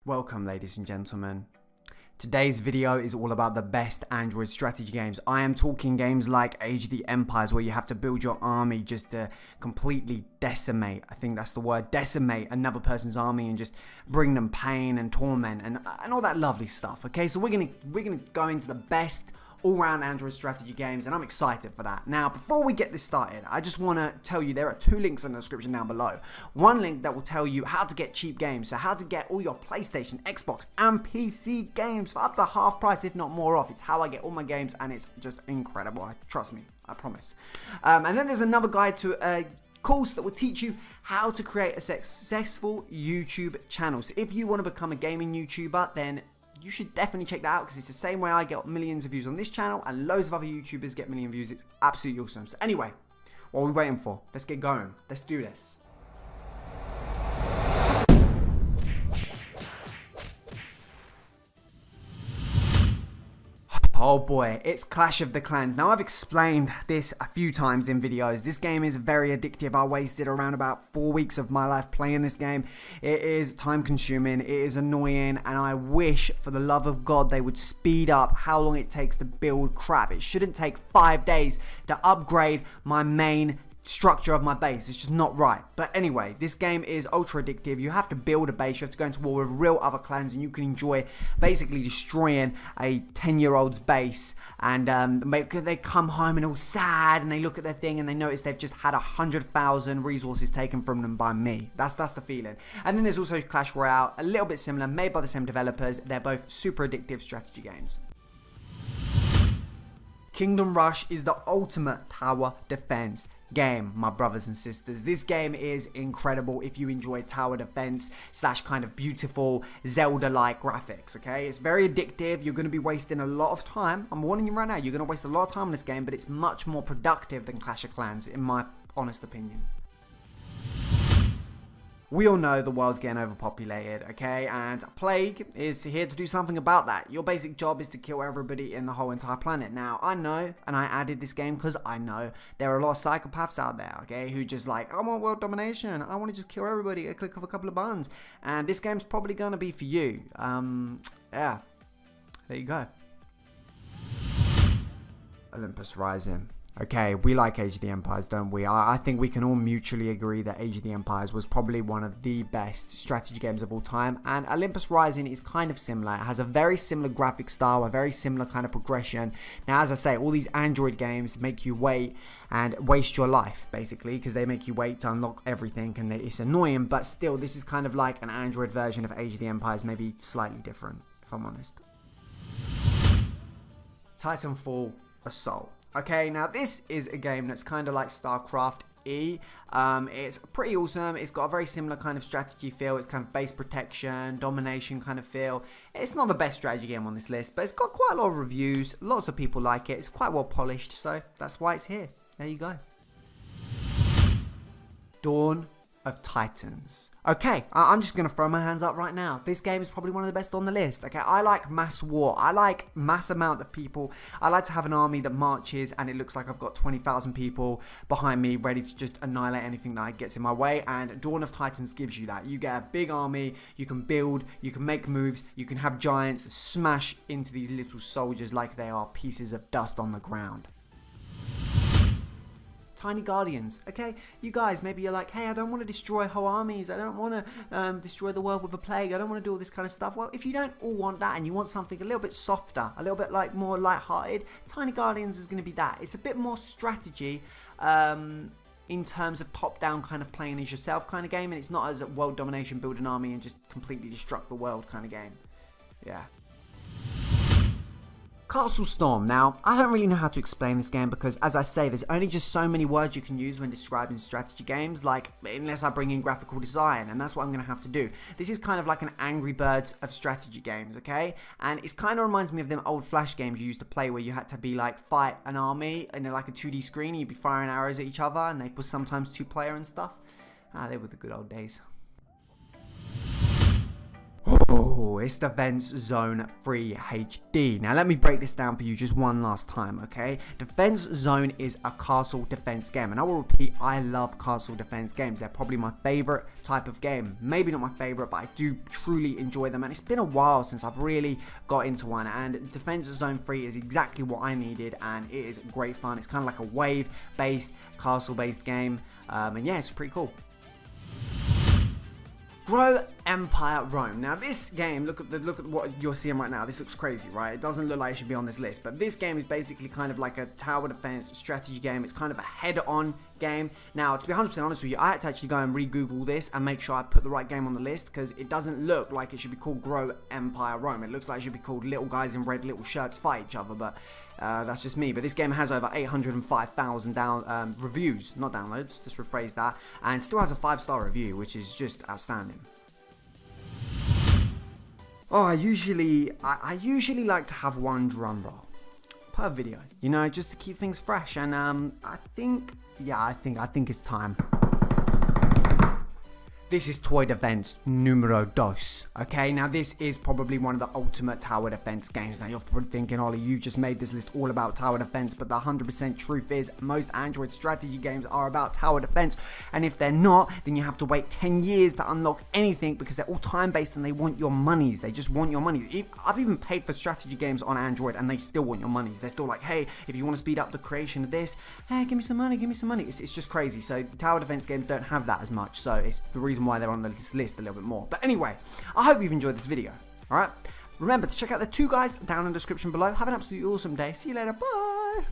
Welcome, ladies and gentlemen. Today's video is all about the best Android strategy games. I am talking games like Age of the Empires, where you have to build your army just to completely decimate, I think that's the word, decimate another person's army and just bring them pain and torment and all that lovely stuff. Okay, so we're gonna go into the best all-round Android strategy games, and I'm excited for that. Now, before we get this started, I just want to tell you there are two links in the description down below. One link that will tell you how to get cheap games, so how to get all your PlayStation, Xbox, and PC games for up to half price, if not more off. It's how I get all my games, and it's just incredible. Trust me, I promise. And then there's another guide to a course that will teach you how to create a successful YouTube channel. So if you want to become a gaming YouTuber, then you should definitely check that out, because it's the same way I get millions of views on this channel and loads of other YouTubers get million views. It's absolutely awesome. So anyway, what are we waiting for? Let's get going. Let's do this. Oh boy, it's Clash of the Clans. Now, I've explained this a few times in videos. This game is very addictive. I wasted around about 4 weeks of my life playing this game. It is time consuming, it is annoying, and I wish for the love of God they would speed up how long it takes to build crap. It shouldn't take 5 days to upgrade my main structure of my base. It's just not right. But anyway, this game is ultra addictive. You have to build a base, you have to go into war with real other clans, and you can enjoy basically destroying a 10-year-old's base, and they come home and all sad, and they look at their thing and they notice they've just had 100,000 resources taken from them by me. That's the feeling. And then there's also Clash Royale, a little bit similar, made by the same developers. They're both super addictive strategy games. Kingdom Rush is the ultimate tower defense game, my brothers and sisters. This game is incredible if you enjoy tower defense / kind of beautiful Zelda-like graphics, okay? It's very addictive. You're going to be wasting a lot of time. I'm warning you right now, you're going to waste a lot of time on this game, but it's much more productive than Clash of Clans, in my honest opinion. We all know the world's getting overpopulated, okay? And Plague is here to do something about that. Your basic job is to kill everybody in the whole entire planet. Now, I know, and I added this game because I know there are a lot of psychopaths out there, okay? Who just like, I want world domination. I want to just kill everybody at a click of a couple of buttons. And this game's probably going to be for you. Yeah. There you go. Olympus Rising. Okay, we like Age of the Empires, don't we? I think we can all mutually agree that Age of the Empires was probably one of the best strategy games of all time, and Olympus Rising is kind of similar. It has a very similar graphic style, a very similar kind of progression. Now, as I say, all these Android games make you wait and waste your life, basically, because they make you wait to unlock everything, and it's annoying, but still, this is kind of like an Android version of Age of the Empires, maybe slightly different, if I'm honest. Titanfall Assault. Okay, now this is a game that's kind of like StarCraft-y. It's pretty awesome. It's got a very similar kind of strategy feel. It's kind of base protection, domination kind of feel. It's not the best strategy game on this list, but it's got quite a lot of reviews. Lots of people like it. It's quite well polished, so that's why it's here. There you go. Dawn of Titans. Okay, I'm just gonna throw my hands up right now. This game is probably one of the best on the list. Okay, I like mass war. I like mass amount of people. I like to have an army that marches and it looks like I've got 20,000 people behind me ready to just annihilate anything that gets in my way, and Dawn of Titans gives you that. You get a big army, you can build, you can make moves, you can have giants smash into these little soldiers like they are pieces of dust on the ground. Tiny Guardians, okay? You guys, maybe you're like, hey, I don't want to destroy whole armies. I don't want to destroy the world with a plague. I don't want to do all this kind of stuff. Well, if you don't all want that and you want something a little bit softer, a little bit like more light-hearted, Tiny Guardians is going to be that. It's a bit more strategy in terms of top-down kind of playing as yourself kind of game, and it's not as a world domination, build an army and just completely destruct the world kind of game. Yeah. Castle Storm. Now, I don't really know how to explain this game because, as I say, there's only just so many words you can use when describing strategy games, like, unless I bring in graphical design, and that's what I'm going to have to do. This is kind of like an Angry Birds of strategy games, okay? And it kind of reminds me of them old Flash games you used to play where you had to be, like, fight an army in like a 2D screen, and you'd be firing arrows at each other, and they were sometimes two-player and stuff. They were the good old days. Oh, it's Defense Zone 3 HD. Now let me break this down for you just one last time, okay? Defense Zone is a castle defense game, and I will repeat, I love castle defense games. They're probably my favorite type of game. Maybe not my favorite, but I do truly enjoy them, and it's been a while since I've really got into one, and Defense Zone 3 is exactly what I needed, and it is great fun. It's kind of like a wave-based, castle-based game, and yeah, it's pretty cool. Grow Empire Rome. Now this game, look at what you're seeing right now. This looks crazy, right? It doesn't look like it should be on this list, but this game is basically kind of like a tower defense strategy game. It's kind of a head-on game. Now, to be 100% honest with you, I had to actually go and re-Google this and make sure I put the right game on the list, because it doesn't look like it should be called Grow Empire Rome. It looks like it should be called Little Guys in Red Little Shirts Fight Each Other, but that's just me. But this game has over 805,000 reviews, not downloads, just rephrase that, and still has a 5-star review, which is just outstanding. Oh, I usually like to have one drum roll per video, you know, just to keep things fresh. And I think it's time. This is Toy Defense numero dos, okay? Now, this is probably one of the ultimate tower defense games. Now, you're probably thinking, Ollie, you just made this list all about tower defense, but the 100% truth is most Android strategy games are about tower defense, and if they're not, then you have to wait 10 years to unlock anything, because they're all time-based and they want your monies. They just want your money. I've even paid for strategy games on Android, and they still want your monies. They're still like, hey, if you want to speed up the creation of this, hey, give me some money, give me some money. It's just crazy. So tower defense games don't have that as much, so it's the reason why they're on this list a little bit more. But anyway, I hope you've enjoyed this video. Alright, remember to check out the 2 guys down in the description below. Have an absolutely awesome day. See you later. Bye.